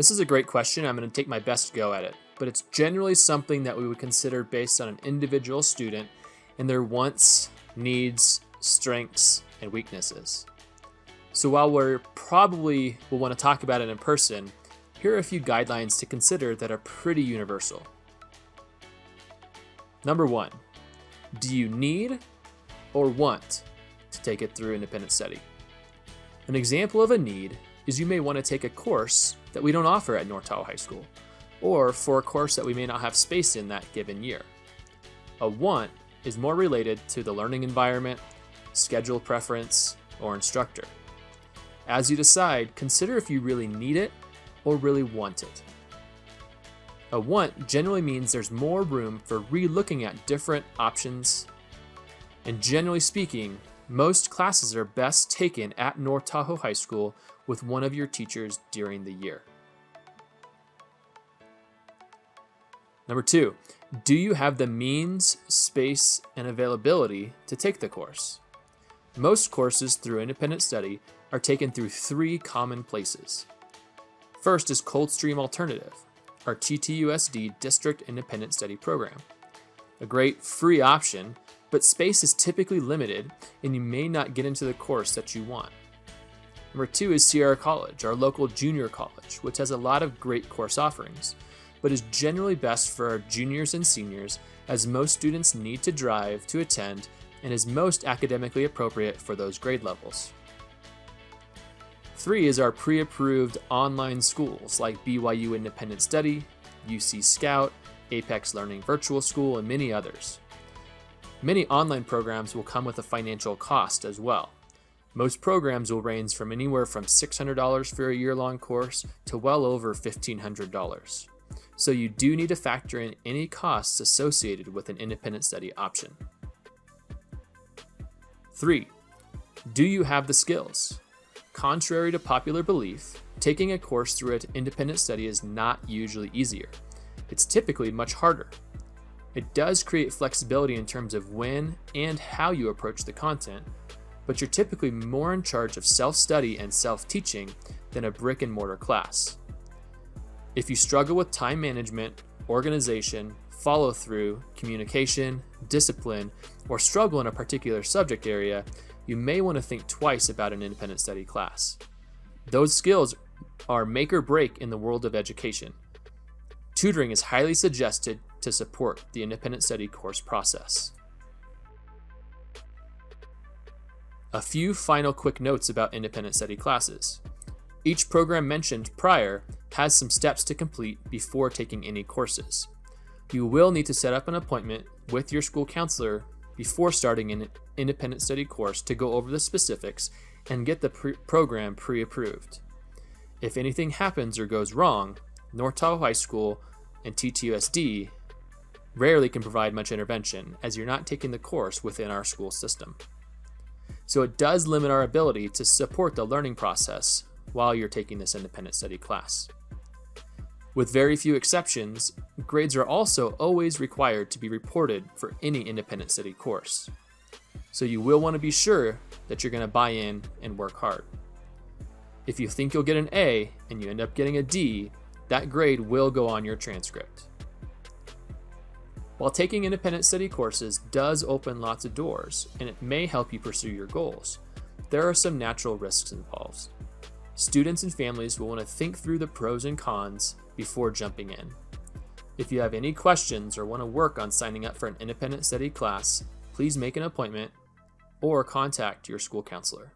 This is a great question. I'm going to take my best go at it, but it's generally something that we would consider based on an individual student and their wants, needs, strengths, and weaknesses. So while we're probably will want to talk about it in person, here are a few guidelines to consider that are pretty universal. Number 1, do you need or want to take it through independent study? An example of a need is you may want to take a course that we don't offer at North Tahoe High School, or for a course that we may not have space in that given year. A want is more related to the learning environment, schedule preference, or instructor. As you decide, consider if you really need it or really want it. A want generally means there's more room for re-looking at different options, and generally speaking, most classes are best taken at North Tahoe High School with one of your teachers during the year. Number 2, do you have the means, space, and availability to take the course? Most courses through independent study are taken through 3 common places. First is Coldstream Alternative, our TTUSD District Independent Study Program. A great free option, but space is typically limited and you may not get into the course that you want. Number 2 is Sierra College, our local junior college, which has a lot of great course offerings, but is generally best for our juniors and seniors as most students need to drive to attend and is most academically appropriate for those grade levels. 3 is our pre-approved online schools like BYU Independent Study, UC Scout, Apex Learning Virtual School, and many others. Many online programs will come with a financial cost as well. Most programs will range from anywhere from $600 for a year-long course to well over $1,500. So you do need to factor in any costs associated with an independent study option. 3, do you have the skills? Contrary to popular belief, taking a course through an independent study is not usually easier. It's typically much harder. It does create flexibility in terms of when and how you approach the content, but you're typically more in charge of self-study and self-teaching than a brick-and-mortar class. If you struggle with time management, organization, follow-through, communication, discipline, or struggle in a particular subject area, you may want to think twice about an independent study class. Those skills are make or break in the world of education. Tutoring is highly suggested to support the independent study course process. A few final quick notes about independent study classes. Each program mentioned prior has some steps to complete before taking any courses. You will need to set up an appointment with your school counselor before starting an independent study course to go over the specifics and get the program pre-approved. If anything happens or goes wrong, North Tahoe High School and TTUSD rarely can provide much intervention as you're not taking the course within our school system. So it does limit our ability to support the learning process while you're taking this independent study class. With very few exceptions, grades are also always required to be reported for any independent study course. So you will want to be sure that you're going to buy in and work hard. If you think you'll get an A and you end up getting a D, that grade will go on your transcript. While taking independent study courses does open lots of doors and it may help you pursue your goals, there are some natural risks involved. Students and families will want to think through the pros and cons before jumping in. If you have any questions or want to work on signing up for an independent study class, please make an appointment or contact your school counselor.